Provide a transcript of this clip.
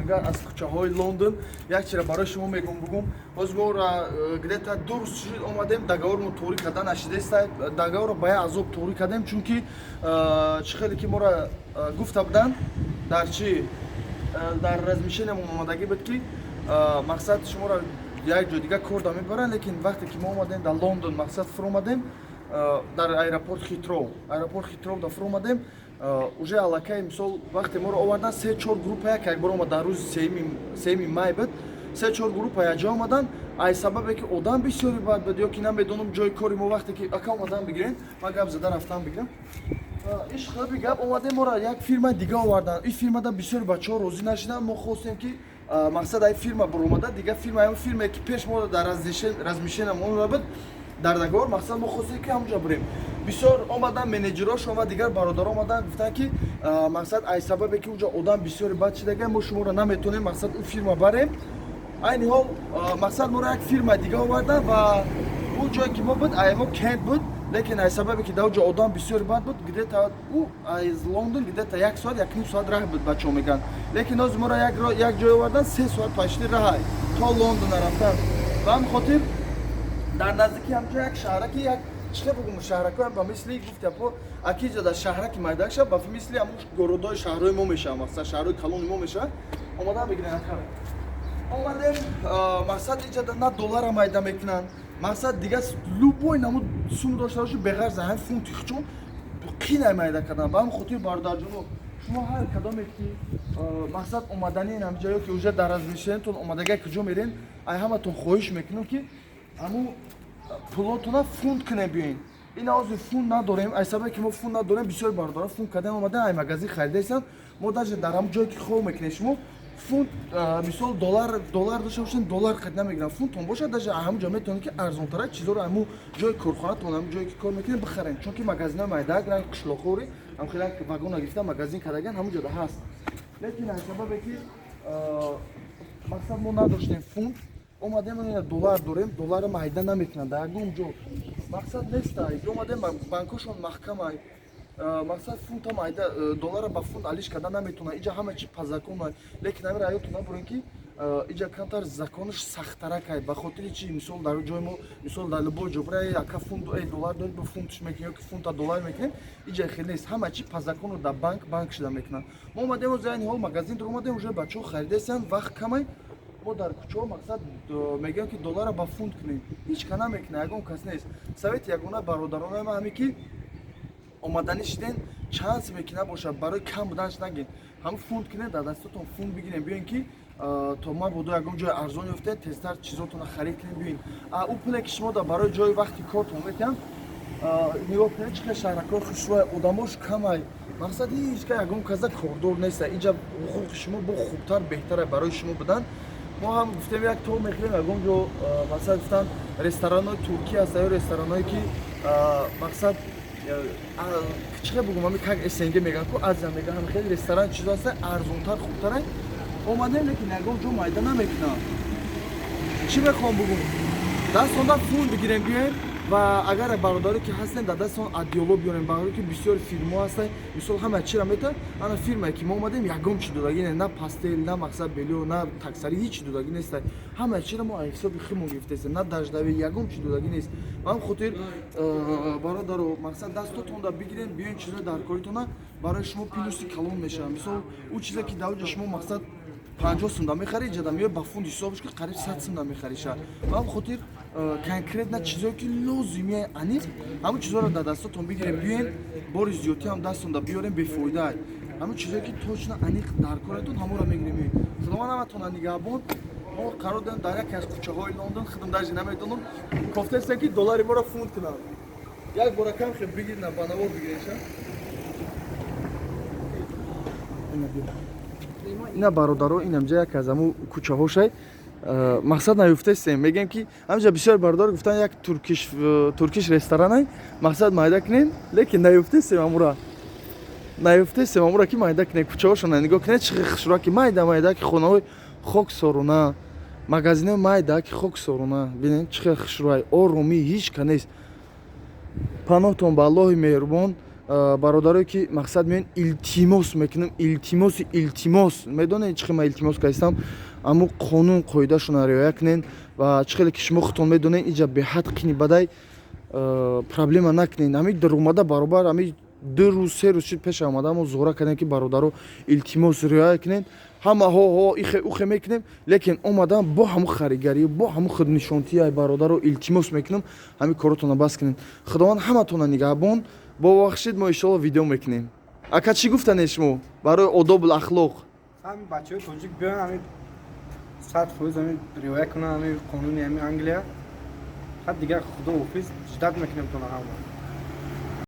дигар аз кӯчаҳои Лондон як чиро барои шумо мегӯм бугум. Ҳозир мо где-то 2 рӯз шуд омадем, дагавормо турӣ карда нашидеста. Дагаворро ба як азоб турӣ кардем, чунки чӣ хеле ки моро гуфта буданд дар чи дар размишениямон омадагӣ буд ки мақсад шуморо як ҷой дига кор да мебаранд, лекин вақте ки мо омадем дар Лондон мақсад фуромадем дар аэропорт Хитроу да фуромадем. Уже аллакай мисол вақте моро овардан 3-4 группа як бор омад дар рӯзи 3 май буд. 3-4 группа якҷо омадан. Ай сабабе ки одам бисёри бад буд ё ки намедонам ҷои кори мо вақте ки ака омадан бигирем, ма гап зада рафтам бигирем. Иш хеле гап омадем моро як фирма дига овардан. Ин фирмада бисёри бачаҳо розӣ нашидан. Мо хостем ки мақсад ай фирма биромада дига фирмае ки пеш мо дар размишениям он буд дар договор, мақсад мо хостем ки ҳамонҷа бурем. Бисёр омадан менеҷерош омад, дигар бародаро омадан гуфтанд ки мақсад ай сабабе ки унҷа одам бисёри бад шидаган, мо шуморо наметонем мақсад ин фирма барем. Айни ҳол мақсад моро як фирма дига овардан ва он ҷое ки мо буд аймо Кент буд, лекин ай сабабе ки дар унҷа одам бисёри бад буд, где-то аз Лондон где-то 1 соат 1.5 соат раҳ буд бачаҳо мегӯянд. Лекин ҳозир моро як ҷой овардан 3 соат пашти раҳ то Лондон рафтан. Ба ҳамин хотир дар наздики ҳамҷо як шаҳраки як чиқе бугум шаҳракоям ба мисли гуфтя по акиҷа дар шаҳраки майдаша ба мисли ҳамун городои шаҳрҳои мо мешавад, мақсад шаҳрҳои калони мо мешавад. Омада бигирем акара. Омадем мақсад иҷада на доллара майда мекунанд. Мақсад дига любой намуд сум дошта боши беғарз ҳам фунти хучун қинай майда кардан. Ба ҳамин хотир бародарҷоно шумо ҳар кадоме ки мақсад омадани ин ҳамҷа ё ки уже дар размишениятон омадага куҷо мерен, ай ҳаматон хоҳиш мекунам ки ҳамун пулотона фунт кунем биёин. Ин ҳозир фунт надорем, ай сабабе ки мо фунт надорем, бисёри бародаро фунт кардем омадан ай магазин харидастанд. Мо даже дар ҳамун ҷое ки хоҳ мекунем шумо фунт мисол доллар дошта бошем, доллар қайд намегирам, фунтон бошад даже ҳамун ҷо метавонем ки арзонтара чизоро ҳамун ҷои корхонатон ҳамун ҷое ки кор мекунем бихарем, чунки магазинои майдаак қишлоқори ҳам хелак вагона гирифта магазин кардаган ҳамун ҷода ҳаст. Лекин ай сабабе ки мақсад мо надоштем фунт, омадем доллар дорем, доллара майда наметунанд дар ягон ҷо. Мақсад неста, омадем банкошон маҳкамай. Мақсад фунта майда доллара ба фунт алиш карда наметавонад. Иҷа ҳама чи па законай. Лекин ҳамин аётон набурем ки иҷа камтар законаш сахтарак ай. Ба хотири чи мисол дар ҷои мо мисол дар любой ҷобра ака фунт доллар дорем ба фунтш мекунем ё ки фунта доллар мекунем. Иҷа хел нест. Ҳама чи па закону дар банк шуда мекунанд. Мо омадем озир айни ҳол магазин дар омадем уже бачаҳо харидастанд, вақт камай. Мо дар кӯчаҳо мақсад мегӯям ки доллара ба фунт кунем. Ҳеҷ ка намекунад, ягон кас нест. Совети ягона бародаронаи ман ҳаме ки омадани шиден чанс мекина бошад барои кам буданаш нагин. Ҳамун фунт кунем, дар дастатон фунт бигирем биёин ки то мабодо ягон ҷои арзон ёфтем, тезтар чизотонро харид кунем биёин. У пуле ки шумо барои ҷои вақти кортон метиҳам, нигоҳ кунед чӣ хел шаҳракҳои хушрӯи одамош камай. Мақсад ҳеҷ ка ягон каза кордор неста. Иҷа ҳуқуқи шумо бо хубтар беҳтара барои шумо буданд. Мо ҳам гуфтем як то мехӯрем ягон ҷо мақсад гуфтанд ресторанои туркӣ аст ё ресторанҳое ки мақсад чӣ хел бугум ҳами как СНГ мегӯянд ку азия мегӯянд ҳами хеле ресторан чизо аста арзонтар хубтарай. Омадем лекин ягон ҷо майда намекунанд. Чӣ мехоҳам бугум? Дастонда фунт бигирем биёем ва агар бародаре ки ҳастем дар дастон адиёло биёрем, бародаре ки бисёри фирмо ҳастанд. Мисол ҳама чира мета, ана фирмае ки мо омадем ягон чи додагӣ не, на пастел, на мақсад белё, на таксарӣ ҳеҷ чи додагӣ нестай. Ҳама чира мо аз ҳисоби худмон гирифтаистем, на даждавӣ, ягон чи додагӣ нест. Ба ҳамин хотир бародаро мақсад дастотонда бигирем, биёин чизои даркоритона барои шумо плюси калон мешавад. Мисол ӯ чизе ки дар ҷо шумо мақсад 50 сум да мехарӣ, ҷада меояд ба фунт ҳисобш ки қариб 100 сум да мехариша. Ба ҳамин хотир конкретна чизое ки лозимияи аниқ ҳамун чизоро дар дастотон бигирем биёем, бори зиёдтӣ ҳам дастонда биёрем бефоида. Ҳамун чизое ки точно аниқ дар коратон ҳамонро мегирем. Худова наматона нигаҳбон. Мо қарор дорем дар яке аз кӯчаҳои Лондон, худам даже наметонам, кофтастем ки доллари моро фунт кунанд. Як бора кам хел бигирна ба навор бигиреша. Ина бародаро ин ҳамҷа як аз ҳамун кӯчаҳошай. Мақсад наёфтастем. Мегӯем ки ҳамҷа бисёр бародар гуфтанд як туркиш ресторанай, мақсад майда кунем, лекин наёфтастем амура. Наёфтастем амура ки майда кунем. Кӯчаҳошона нигоҳ кунед чӣ хел хушрӯа ки майда ки хонаҳои хок сорона, магазинои майда ки хок сорона. Бинед чӣ хел хушрӯа, оромӣ ҳеҷ ка нест. Паноҳтон ба Аллоҳи меҳрубон. бародарое ки мақсад меён илтимос мекунем, илтимос медонед чӣ хел ман илтимос кардам аммо қонун қоидашона риоя кунед ва чӣ хеле ки шумо худтон медонед инҷа беҳад қини бадай проблема накунед. Ҳамин дар омада баробар ҳамин 2 рӯз 3 рӯз чӣ пеша омада мо зора кардем ки бародаро илтимос риоя кунед. Ҳама ҳо ихе ухе мекунем, лекин омадан бо ҳамун харигарӣ, бо ҳамун худнишонтӣ ай бародаро илтимос мекунем ҳамин коротона бас кунед. Худованд ҳаматона нигаҳбон. Бовахшед мо иншоалло видео мекунем. Ака чӣ гуфтанед шумо барои одобул ахлоқ? ҳамин бачаҳои тоҷик биён ҳамин 100% ҳамин риоя кунанд ҳамин қонуни ҳамин Англия. ҳад дигар худоҳофиз, шиддат мекунем тона ҳама.